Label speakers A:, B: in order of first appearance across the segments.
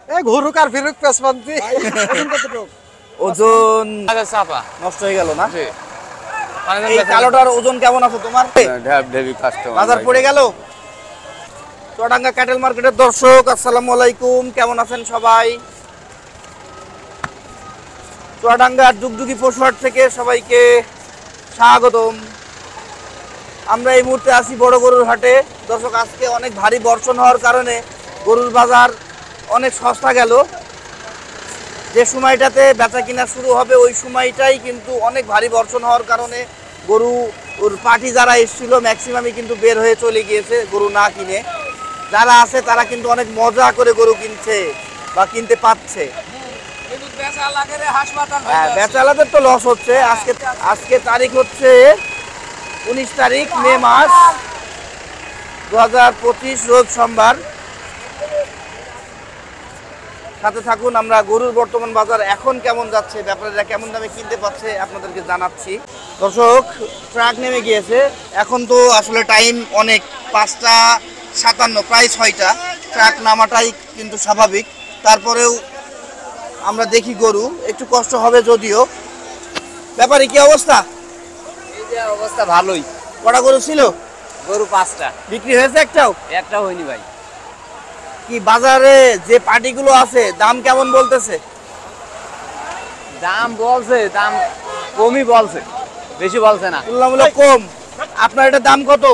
A: ঘুরুক আর ফিরুক পেছপন্থী। ওজন কতটুকু?
B: ওজন
C: চাপা
B: নষ্ট হয়ে গেল না?
C: জি
B: এই কালোটার ওজন কেমন আছে তোমার?
C: ঢ্যাপ ঢেবি কাস্টমার
B: বাজার পড়ে গেল। চুয়াডাঙ্গা ক্যাটেল মার্কেটের দর্শক আসসালামু আলাইকুম, কেমন আছেন সবাই? চুয়াডাঙ্গার যুগযুগী পশুহাট থেকে সবাইকে স্বাগতম। আমরা এই মুহূর্তে আছি বড় গরুর হাটে। দর্শক, আজকে অনেক ভারী বর্ষণ হওয়ার কারণে গরুর বাজার অনেক সস্তা গেল। যে সময়টাতে বেচা কিনা শুরু হবে ওই সময়টাই কিন্তু অনেক ভারী বর্ষণ হওয়ার কারণে গরু ওর পার্টি যারা এসেছিল ম্যাক্সিমামই কিন্তু বের হয়ে চলে গিয়েছে গরু না কিনে। যারা আছে তারা কিন্তু অনেক মজা করে গরু কিনছে বা কিনতে পাচ্ছে। হ্যাঁ, বেচালাদের তো লস হচ্ছে। আজকে তারিখ হচ্ছে 19 তারিখ মে মাস 2025, রোজ সোমবার। সাথে থাকুন, আমরা গরুর বর্তমান বাজার এখন কেমন যাচ্ছে, ব্যাপারীরা কেমন দামে কিনতে পাচ্ছে আপনাদেরকে জানাচ্ছি। দর্শক, ট্রাক নেমে গিয়েছে। এখন তো আসলে টাইম অনেক, 5টা 57, প্রায় 6টা। ট্রাক নামাটাই কিন্তু স্বাভাবিক। তারপরেও আমরা দেখি গরু একটু কষ্ট হবে যদিও। ব্যাপারী কি অবস্থা?
C: অবস্থা ভালোই।
B: কটা গরু ছিল?
C: গরু 5টা।
B: বিক্রি হয়েছে একটাও?
C: একটা হয়নি ভাই।
B: কি বাজারে যে পার্টিগুলো আছে দাম কেমন বলতেছে?
C: দাম বলছে, দাম কমই বলছে, বেশি বলছে না।
B: তুলনামূলক কম। আপনার এটা দাম কত?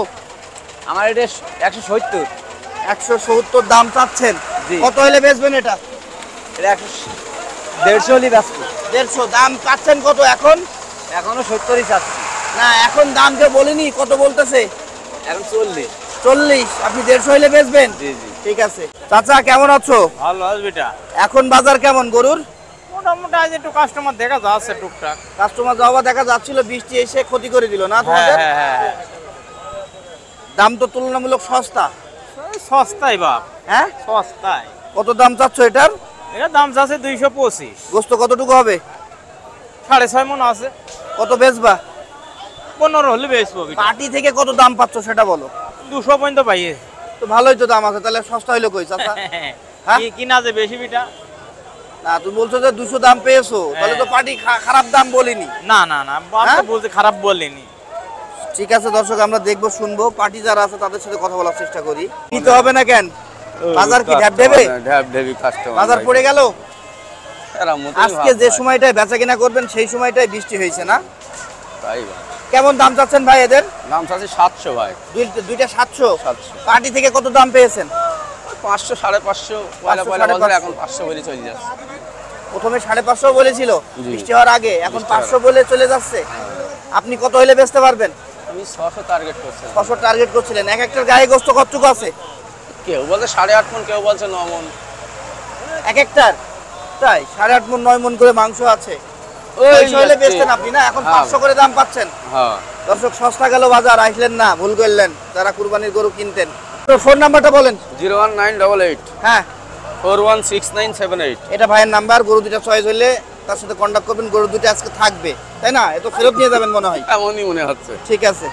C: আমার এটা 170।
B: 170 দাম চাচ্ছেন?
C: জি।
B: কত হলে বেচবেন এটা?
C: এটা 150 হলি ব্যস্ত।
B: 150 দাম চাচ্ছেন কত এখন?
C: এখনো 70ই চাচ্ছি।
B: না, এখন দাম কেউ বলেনি, কত বলতেছে?
C: এখন 40।
B: 40। আপনি 150 হলে বেচবেন?
C: জি জি।
B: ঠিক আছে। চাচা কেমন আছো?
A: ভালো আছে বেটা।
B: এখন বাজার কেমন গরুর?
A: মোটামুটি আজ একটু কাস্টমার দেখা যাচ্ছে টুকটাক।
B: কাস্টমার যাওয়া দেখা যাচ্ছিল, বৃষ্টি এসে ক্ষতি করে দিল না তোমাদের?
A: হ্যাঁ,
B: দাম তো তুলনামূলক সস্তা।
A: সস্তাই বাপ,
B: হ্যাঁ,
A: সস্তাই।
B: কত দাম চাচ্ছ এটার?
A: এটা দাম যাচ্ছে 225।
B: গোস্ত কতটুকু হবে?
A: 6.5 মন আছে।
B: কত বেচবা?
A: 15 হলে বেচবো বেটা।
B: পার্টি থেকে কত দাম পাচ্ছ সেটা বলো।
A: 200 পর্যন্ত পাইয়ে।
B: তো ভালোই তো দাম আছে, তাহলে সস্তা হইলো কই চাচা? হ্যাঁ?
A: কিনা যে বেশি বেটা।
B: না, তুমি বলছো যে 200 দাম পেয়েছো, তাহলে তো পার্টি খারাপ দাম বলিনি।
A: না না না, বাপ
B: হ্যাঁ?
A: তো বলতে খারাপ বললেনি।
B: ঠিক আছে দর্শক, আমরা দেখবো শুনবো, পার্টি যারা আছে তাদের সাথে কথা বলার চেষ্টা করি। নিতে হবে না কেন? বাজার কি ঢ্যাপ দেবে?
C: ঢ্যাপ ঢেবি কাস্টমার
B: বাজার পড়ে গেল। আজকে যে সময়টায় বেচা কিনা করবেন সেই সময়টায় বৃষ্টি হয়েছে না?
C: তাই ভাই।
B: কেমন দাম চাচ্ছেন ভাই এদের?
C: দাম চাচ্ছি 700 ভাই।
B: দুইটা 700।
C: 700।
B: পার্টি থেকে কত দাম পেয়েছেন?
C: 500 550 পয়লা
B: 500
C: এখন 500 বলে চলে যাচ্ছে।
B: প্রথমে 550 বলেছিল
C: জি।
B: বৃষ্টি হওয়ার আগে, এখন
C: বৃষ্টি
B: 500 বলে চলে যাচ্ছে। আপনি কত হলে বেচতে পারবেন?
C: আমি 600 টার্গেট করছি।
B: 600 টার্গেট করছিলেন। এক একটার গায়ে গোস্ত কতটুকু আছে?
C: কেউ বলছে 8.5 মণ, কেউ বলছে 9 মণ।
B: এক একটার তাই 8.5 মণ 9 মণ করে মাংস আছে।
C: ওই
B: ওই হলে
C: যাচ্ছে।
B: বেচতেন আপনি না, এখন
C: হ্যাঁ।
B: 500 করে দাম পাচ্ছেন।
C: হ্যাঁ।
B: দর্শক, সস্তা গেল বাজার, আসলেন না, ভুল করলেন যারা কুরবানির গরু কিনতেন। তো ফোন নাম্বারটা বলেন।
C: 01988
B: হ্যাঁ,
C: 416978।
B: এটা ভাইয়ের নাম্বার। গরু দুটা চয়েস হইলে তার সাথে কন্ট্যাক্ট করবেন। গরু দুটো আজকে থাকবে, তাই না? এত ফেরত নিয়ে যাবেন মনে হয়।
C: এমনই মনে হচ্ছে।
B: ঠিক আছে।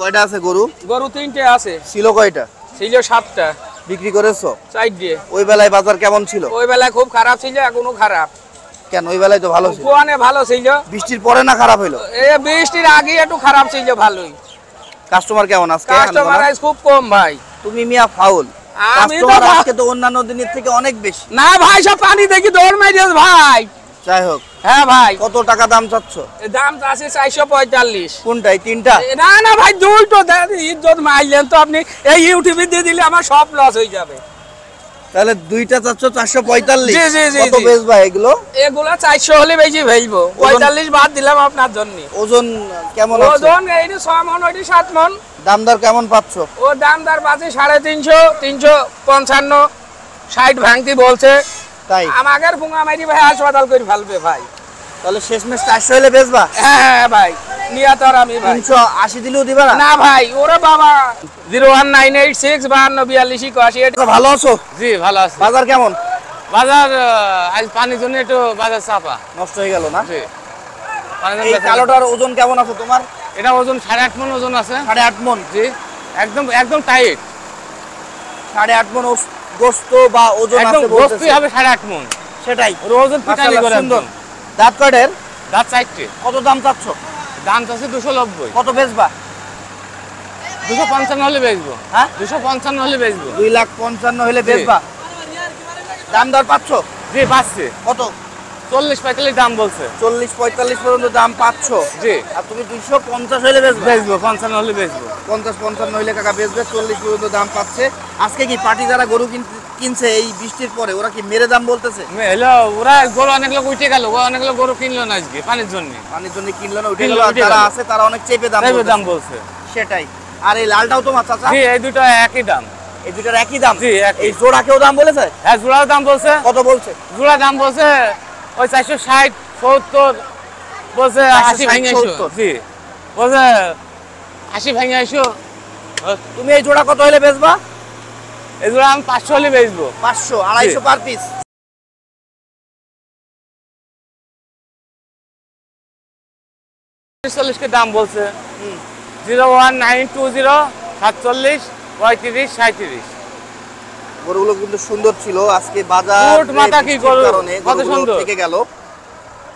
B: কয়টা আছে গরু?
D: গরু 3টে আছে,
B: ছিল কয়টা?
D: ছিল 7টা,
B: বিক্রি করেছো?
D: 4টে।
B: ওই বেলায় বাজার কেমন ছিল?
D: ওই বেলায় খুব খারাপ ছিল, এখনো খারাপ।
B: কেন, ওই বেলায় তো ভালো ছিল।
D: কোয়ানে ভালো ছিল,
B: বৃষ্টির পরে না খারাপ হইলো?
D: এই বৃষ্টির আগে একটু খারাপ ছিল, ভালোই।
B: কাস্টমার কেমন আজকে?
D: কাস্টমার আজ খুব কম ভাই।
B: তুমি মিয়া ফাউল।
D: আমি তো
B: কাস্টমার আজকে তো অন্যান্য দিনের থেকে অনেক বেশি।
D: না ভাই, সব পানি দেখি দৌড় মারিয়েছে ভাই।
B: যাই হোক,
D: হ্যাঁ ভাই,
B: কত টাকা দাম চাচ্ছ?
D: এর দাম আছে 445।
B: কোনটাই? তিনটা?
D: না না ভাই, দুটো ইজ্জত মারলেন তো আপনি। এই ইউটিউবে দিয়ে দিলে আমার সব লস হয়ে যাবে।
B: তাহলে দুইটা চাচ্ছ 445।
D: জি, জি, জি,
B: কত
D: জি।
B: বেচবা এগুলো?
D: এগুলা 400 হলে বেশি ফেলবো। 45 বাদ দিলাম আপনার জন্য।
B: ওজন কেমন আছে?
D: ওজন এইটি 6 মণ, ওইটি 7 মণ।
B: দাম দর কেমন পাচ্ছ?
D: ও দামদার পাচ্ছে 350, 355, 60 ভাঙতি বলছে।
B: তাই?
D: আমাদের ফুঙা মারি ভাই হাসপাতাল করে ফেলবে ভাই।
B: তাহলে শেষমেশ 400 হলে বেচবা?
D: হ্যাঁ হ্যাঁ ভাই, নিয়া তো আর আমি ভাই
B: 380 দিলেও দিবা না?
D: না ভাই। ওরে বাবা, 01986 52 42 81।
B: তো ভালো আছো?
C: জি ভালো আছে।
B: বাজার কেমন?
C: বাজার আজ পানির জন্য একটু বাজার চাপা।
B: নষ্ট হয়ে গেল না?
C: জি। পানির
B: এই
C: জন্য
B: কালোটার ওজন কেমন আছে তোমার?
C: এটা ওজন 8.5 মণ ওজন আছে।
B: 8.5 মণ?
C: জি, একদম একদম টাইট।
B: 8.5 মণ গোস্ত বা ওজন
C: একদম
B: আছে
C: গোস্ত
B: বলতেছে।
C: হবে 8.5 মণ।
B: সেটাই
C: ওর ওজন পিটানি
B: মাশাআল্লাহ,
C: করে
B: সুন্দর।
C: একদম।
B: দাঁত কয়টার?
C: দাঁত 4টে।
B: কত দাম চাচ্ছ?
C: দাম আছে 290।
B: কত বেচবা?
C: 255 হলে বেচবো।
B: হ্যাঁ
C: 255 হলে বেচবো।
B: 2,55,000 হলে বেচবা? দাম দর পাচ্ছ?
C: জি পাচ্ছে।
B: কত?
C: 40-45 দাম বলছে।
B: 40-45 পর্যন্ত দাম পাচ্ছ?
C: জি
B: আর তুমি 250 হলে বেচবা?
C: বেচবো, 55 হলে বেচবো।
B: 50-55 হইলে কাকা বেচবে, 40 পর্যন্ত দাম পাচ্ছে। আজকে কি পার্টি যারা গরু কিনছে এই বৃষ্টির পরে ওরা কি মেরে দাম বলতেছে?
C: হ্যালো, ওরা গরু অনেক লোক উঠে গেল, অনেক লোক গরু কিনলো না আজকে পানির জন্য।
B: পানির জন্য কিনলো না, উঠে
C: কিনলো,
B: গেল। আর
C: উঠে
B: যারা
C: গেল।
B: আছে তারা অনেক চেপে দাম
C: চাইবে দাম
B: বলতেছে।
C: বলছে।
B: সেটাই। আর এই লালটাও তোমার চাচা?
C: জি এই দুটো একই দাম।
B: এই দুটার একই দাম?
C: জি, একই।
B: এই জোড়া কেউ দাম বলেছে?
C: হ্যাঁ জোড়ার দাম বলছে।
B: কত বলছে?
C: জোড়া দাম বলছে ওই 460, 70 বলছে, 80 ভেঙে এসো।
B: 70।
C: জি বলছে 80 ভেঙে এসো।
B: তুমি এই জোড়া কত হলে বেচবা?
C: এই জোড়া আমি 500 হলে বেচবো।
B: 500, 250 পার পিস।
C: 40 কে দাম বলছে। 01920 47 35 37।
B: গরুগুলো কিন্তু সুন্দর ছিল। আজকে বাজার
C: উট মাথা কি গরু,
B: কারণে
C: কত
B: গরুগুলো
C: সুন্দর।
B: থেকে গেল।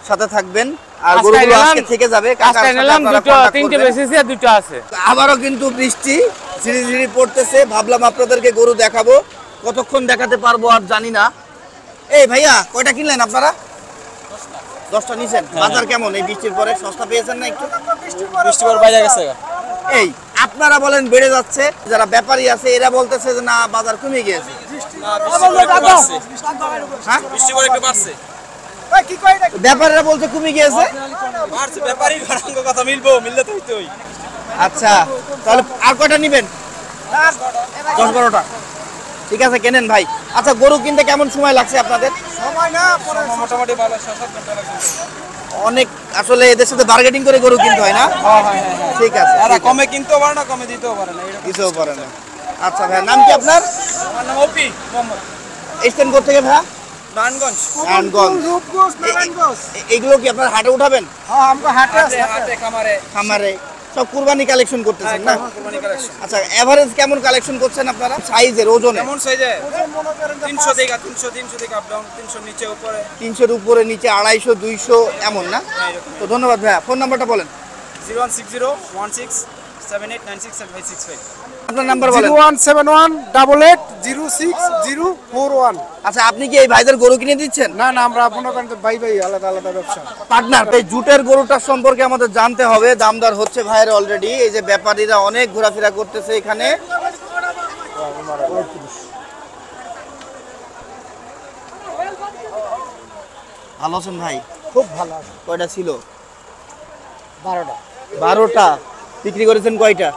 B: সাথে থাকবেন আর
C: আজকে
B: গরুগুলো
C: নিলাম,
B: আজকে থেকে যাবে। কাকার
C: আজকে
B: সাথে
C: নিলাম
B: আপনারা
C: দুটো,
B: contact
C: 3টে
B: করবেন।
C: বেচেছি আর 2টো আছে।
B: আবারও কিন্তু বৃষ্টি ঝিরি ঝিরি পড়তেছে। ভাবলাম আপনাদেরকে গরু দেখাবো, কতক্ষণ দেখাতে পারবো আর জানি না। এই ভাইয়া কয়টা কিনলেন আপনারা? 10টা নিছেন। বাজার কেমন এই বৃষ্টির পরে? সস্তা পেয়েছেন না একটু?
A: বৃষ্টি পর বাইরে গেছে।
B: এই আপনারা বলেন বেড়ে যাচ্ছে, যারা ব্যাপারী আছে এরা বলতেছে যে না বাজার কমে গিয়েছে। হ্যাঁ
A: বৃষ্টি পর একটু বাড়ছে।
B: ব্যাপারীরা বলতে কমে গিয়েছে।
A: বাড়ছে, ব্যাপারী ঘরাঙ্গ কথা মিলবো, মিললে তো হইতোই।
B: আচ্ছা তাহলে আর কয়টা নিবেন? 10-12টা। ঠিক আছে কেনেন ভাই। আচ্ছা গরু কিনতে কেমন সময় লাগছে আপনাদের?
A: মোটামুটি ভালো 7-8 ঘন্টা লাগছে।
B: অনেক আসলে এদের সাথে বার্গেটিং করে গরু কিনতে হয় না? ঠিক আছে,
A: এরা কমে কিনতেও পারে না, কমে দিতেও পারে না।
B: দিতেও পারে না। আচ্ছা ভাই নাম কি আপনার?
A: আমার নাম ওপি মোহাম্মদ।
B: এসছেন কোথা থেকে ভাই?
A: নারায়ণগঞ্জ।
B: নারায়ণগঞ্জ। এগুলো কি আপনার হাটে উঠাবেন?
A: হাটে খামারে।
B: খামারে সব কুরবানি কালেকশন করতেছেন না?
A: কুরবানি কালেকশন।
B: আচ্ছা এভারেজ কেমন কালেকশন করছেন আপনারা সাইজের ওজনে?
A: কেমন সাইজে? 300 থেকে আপ ডাউন, 300 নিচে উপরে।
B: 300 এর উপরে নিচে 250 200 এমন না? তো ধন্যবাদ ভাইয়া। ফোন নাম্বারটা বলেন।
A: 01601678967565।
B: আপনার নাম্বার বলেন।
E: 0171880641।
B: আচ্ছা আপনি কি এই ভাইদের গরু কিনে দিচ্ছেন?
E: না না, আমরা মনে করেন তো ভাই ভাই আলাদা আলাদা ব্যবসা।
B: পার্টনার। এই জুটের গরুটার সম্পর্কে আমাদের জানতে হবে। দামদার হচ্ছে ভাইয়ের অলরেডি। এই যে ব্যাপারীরা অনেক ঘোরাফেরা করতেছে এখানে। ভালো আছেন ভাই?
E: খুব ভালো আছে।
B: কয়টা ছিল?
E: 12টা।
B: 12টা। বিক্রি করেছেন কয়টা?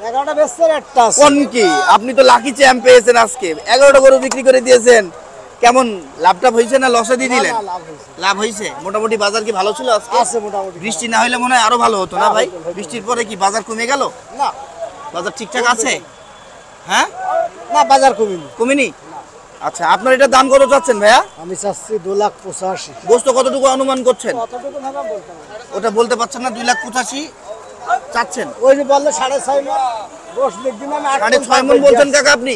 E: 11টা বেচছেন, একটা আছে।
B: কোন কি আপনি তো লাকি চ্যাম্প পেয়েছেন আজকে। 11টা গরু বিক্রি করে দিয়েছেন। কেমন লাভটা হয়েছে না লসে দিয়ে দিলেন?
E: না, লাভ হয়েছে।
B: লাভ হয়েছে। মোটামুটি বাজার কি ভালো ছিল আজকে?
E: আছে মোটামুটি।
B: বৃষ্টি না হলে মনে হয় আরো ভালো হতো না ভাই? বৃষ্টির পরে কি বাজার কমে গেল?
E: না
B: বাজার ঠিকঠাক আছে? হ্যাঁ
E: না, বাজার কমিনি।
B: কমেনি? আচ্ছা আপনার এটা দাম কত চাচ্ছেন ভাইয়া?
E: আমি চাচ্ছি 2,85,000।
B: গোস্ত কতটুকু অনুমান করছেন?
E: কতটুকু ভাবে বলতে পারবো?
B: ওটা বলতে পারছেন না? 2,85,000 চাচ্ছেন?
E: ওই যে বললে 6.5 মণ। গোশ দেখবি না,
B: 6.5 মণ বলছেন কাকা আপনি?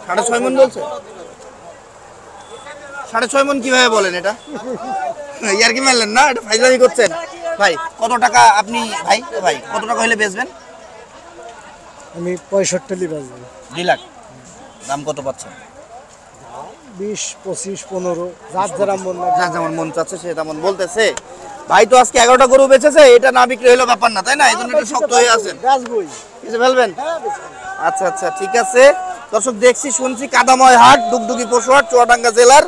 B: 6.5 মণ বলছেন? 6.5 মণ কিভাবে বলেন এটা? ইয়ার কি মারলেন না? এটা ফাইজলামি করছেন ভাই। কত টাকা আপনি ভাই ভাই কত টাকা হলে বেচবেন?
E: আমি 65 বেচবো।
B: 2 লাখ। দাম কত পাচ্ছেন?
E: 20, 25, 15 যার যারা মন না।
B: যার যেমন মন চাচ্ছে সে তেমন বলতেছে। ভাই তো আজকে 11টা গরু বেচেছে, এটা না বিক্রি হলো ব্যাপার না, তাই না? এই জন্য একটু শক্ত হয়ে আছেন।
E: বেচবই।
B: কিছু ফেলবেন?
E: হ্যাঁ বেচবো।
B: আচ্ছা আচ্ছা ঠিক আছে। দর্শক দেখছি শুনছি কাদাময় হাট, ডুগডুগি পশুহাট, চুয়াডাঙ্গা জেলার।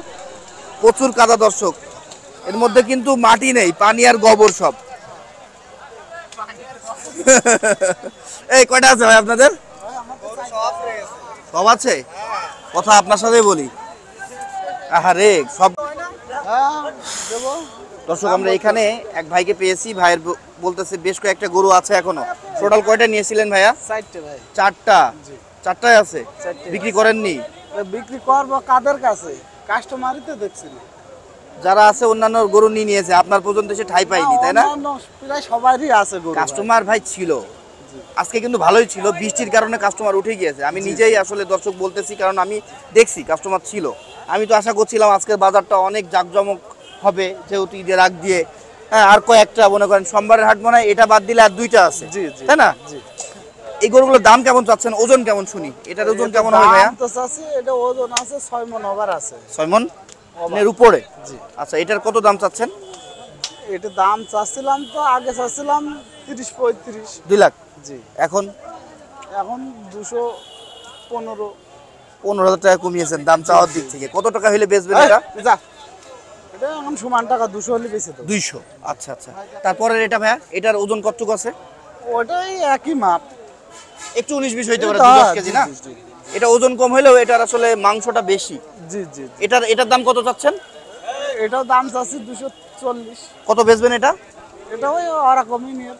B: প্রচুর কাদা দর্শক। এর মধ্যে কিন্তু মাটি নেই, পানি আর গোবর সব। এই কয়টা আছে ভাই আপনাদের? সব আছে? কথা আপনার সাথে বলি। আহারে সব। দর্শক আমরা এখানে এক ভাইকে পেয়েছি। ভাইয়ের বলতেছে বেশ কয়েকটা গরু আছে এখনো। টোটাল কয়টা নিয়েছিলেন ভাইয়া?
E: 4টে ভাই।
B: 4টা। 4টাই আছে? বিক্রি করেননি?
E: বিক্রি করবো কাদের কাছে? কাস্টমারই তো দেখছি না।
B: যারা আছে অন্যান্য গরু নিয়ে নিয়েছে, আপনার পর্যন্ত এসে ঠাই পাইনি, তাই না?
E: অন্যান্য প্রায় সবারই আছে গরু।
B: কাস্টমার ভাই ছিল, আজকে কিন্তু ভালোই ছিল, বৃষ্টির কারণে কাস্টমার উঠে গিয়েছে। আমি নিজেই আসলে দর্শক বলতেছি, কারণ আমি দেখছি কাস্টমার ছিল। আমি তো আশা করছিলাম আজকের বাজারটা অনেক জাঁকজমক হবে, যেহেতু ঈদের আগ দিয়ে। হ্যাঁ, আর কয়েকটা মনে করেন সোমবারের হাট মনে হয়, এটা বাদ দিলে আর 2টা আছে, তাই না? এই গরুগুলোর দাম কেমন চাচ্ছেন, ওজন কেমন শুনি? এটার ওজন কেমন হবে ভাইয়া?
E: এটা ওজন আছে 6 মণ ওভার আছে।
B: 6 মণ এর উপরে? আচ্ছা, এটার কত দাম চাচ্ছেন?
E: এটা দাম চাচ্ছিলাম তো, আগে চাচ্ছিলাম 30-35।
B: 2 লাখ।
E: জি।
B: এখন
E: 215।
B: 15,000 টাকা কমিয়েছেন দাম চাওয়ার দিক থেকে। কত টাকা হলে বেচবেন এটা?
E: এটা এখন সমান টাকা 200 হলে বেশি তো।
B: 200। আচ্ছা আচ্ছা, তারপরে এটা ভাইয়া, এটার ওজন কতটুকু আছে?
E: ওটাই একই মাপ,
B: একটু 19-20 হইতে পারে, 2-10 কেজি না? এটা ওজন কম হলেও এটার আসলে মাংসটা বেশি।
E: জি জি।
B: এটার দাম কত চাচ্ছেন?
E: এটাও দাম চাচ্ছি 240।
B: কত বেচবেন এটা?
E: এটা ওই ওরকমই নিয়ে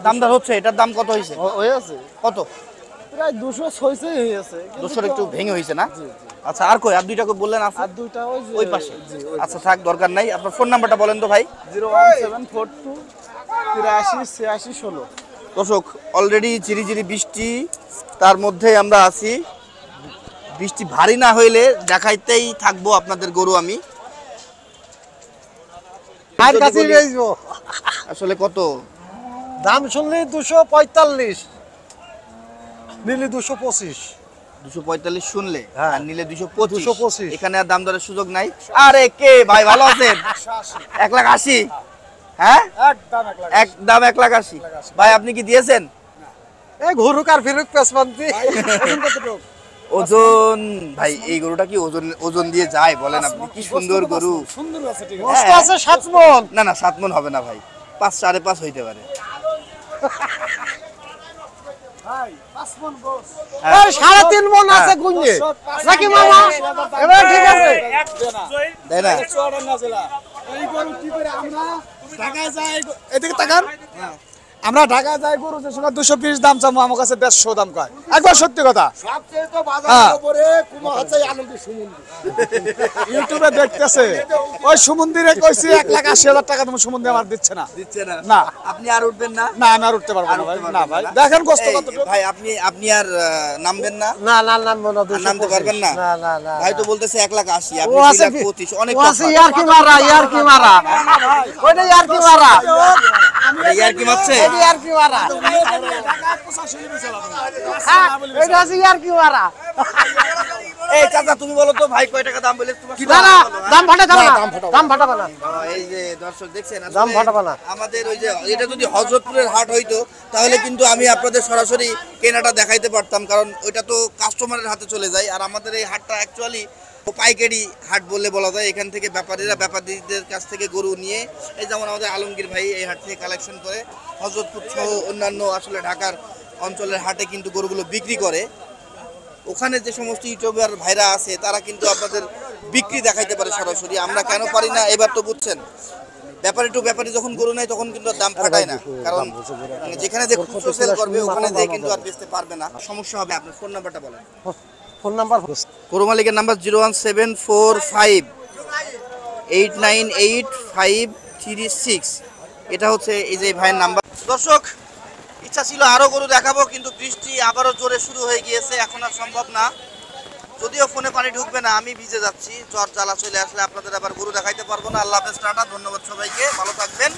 B: দামদার হচ্ছে, এটার দাম কত হয়েছে?
E: হয়েছে
B: কত?
E: প্রায় 206 হয়েছে।
B: 200 একটু ভেঙে হয়েছে না? আচ্ছা, আর কই? আর 2টা কই বললেন আছে?
E: আর 2টা
B: ওই পাশে। আচ্ছা থাক, দরকার নাই। আপনার ফোন নাম্বারটা বলেন তো ভাই।
E: 01742 83 86 16।
B: দর্শক, অলরেডি ঝিরিঝিরি বৃষ্টি, তার মধ্যে আমরা আছি। বৃষ্টি ভারী না হইলে দেখাইতেই থাকবো আপনাদের গরু আমি। আসলে কত
E: দাম শুনলি 245, নিলি 225।
B: 245 শুনলে
E: হ্যাঁ।
B: আর নিলে 225।
E: 225।
B: এখানে আর দাম দরের সুযোগ নাই। আরে কে ভাই, ভালো আছেন? 1,80,000। হ্যাঁ, একদম 1,80,000। ভাই আপনি কি দিয়েছেন?
E: এই ঘুরুক আর ফিরুক পেছপান্তি।
B: ওজন ভাই, এই গরুটা কি ওজন দিয়ে যায় বলেন আপনি? কি সুন্দর গরু।
E: সুন্দর আছে, ঠিক আছে। আছে 7 মণ।
B: না না, 7 মণ হবে না ভাই, 5 5.5 হইতে পারে।
E: ভাই 5 মণ গোস।
B: হ্যাঁ।
E: এই 3.5 মণ আছে গুঞ্জে নাকি মামা? এবার ঠিক আছে,
B: তাই না?
E: এই গরু কি করে আমরা ঢাকায় যাই, এদিকে তাকান। আমরা ঢাকায় যাই, গরু যে সময় 220 দাম চামো, আমার কাছে 150 দাম কয়। একবার সত্যি কথা। সবচেয়ে তো বাজারের উপরে কুমা হচ্ছে আনন্দ সুমন্দির। ইউটিউবে দেখতেছে, ওই সুমন্দিরে কইছি 1,80,000 টাকা তুমি সুমন্দি আমার দিচ্ছে না।
B: দিচ্ছে না?
E: না।
B: আপনি আর উঠবেন না?
E: না, আমি আর উঠতে পারবো না ভাই। না ভাই, দেখেন কষ্ট
B: এই,
E: কতটুকু।
B: ভাই আপনি আর নামবেন না?
E: না না নামবো না,
B: আর নামতে পারবেন না?
E: না না না।
B: ভাই তো বলতেছে 1,80,000,
E: ও
B: আপনি
E: আছে
B: 2,25,000, অনেক
E: ও আছে
B: তফাৎ।
E: ইয়ার কি মারা, ইয়ার কি মারা। ওইটা ইয়ার কি মারা।
B: এই আর কি মারছে?
E: এটা ইয়ার কি মারা। হ্যাঁ, এটা আছে ইয়ার কি মারা।
B: এই চাচা, তুমি বলো তো ভাই কয় টাকা দাম বলে? তোমার
E: না না, দাম ফাটাবে না, দাম ফাটাবে না।
B: এই যে দর্শক দেখছেন,
E: দাম
B: আসলে
E: ফাটাবে না।
B: আমাদের ওই যে এটা যদি হযরতপুরের হাট হইতো, তাহলে কিন্তু আমি আপনাদের সরাসরি কেনাটা দেখাইতে পারতাম, কারণ ওইটা তো কাস্টমারের হাতে চলে যায়। আর আমাদের এই হাটটা অ্যাকচুয়ালি পাইকারি হাট বলে বলা যায়। এখান থেকে ব্যাপারীদের কাছ থেকে গরু নিয়ে, এই যেমন আমাদের আলমগীর ভাই এই হাট থেকে কালেকশন করে হযরতপুর সহ অন্যান্য আসলে ঢাকার অঞ্চলের হাটে কিন্তু গরুগুলো বিক্রি করে। ওখানে যে সমস্ত ইউটিউবার ভাইরা আছে, তারা কিন্তু আপনাদের বিক্রি দেখাইতে পারে সরাসরি। আমরা কেন পারি না এবার তো বুঝছেন। ব্যাপারী যখন গরু নেয় তখন কিন্তু আর দাম ফাটায় না, কারণ যেখানে যে খুচরো সেল করবে ওখানে যে কিন্তু আর বেচতে পারবে না, সমস্যা হবে। আপনার ফোন নাম্বারটা বলেন।
E: ফোন নাম্বার
B: গরু মালিকের নাম্বার 01745898536। এটা হচ্ছে এই যে ভাইয়ের নাম্বার। দর্শক, ইচ্ছা ছিল আরো গরু দেখাবো, কিন্তু বৃষ্টি আবারও জোরে শুরু হয়ে গিয়েছে, এখন আর সম্ভব না। যদিও ফোনে পানি ঢুকবে না, আমি ভিজে যাচ্ছি। জ্বর জ্বালা চলে আসলে আপনাদের আবার গরু দেখাইতে পারবো না। আল্লাহ হাফেজ, টাটা, ধন্যবাদ সবাইকে, ভালো থাকবেন।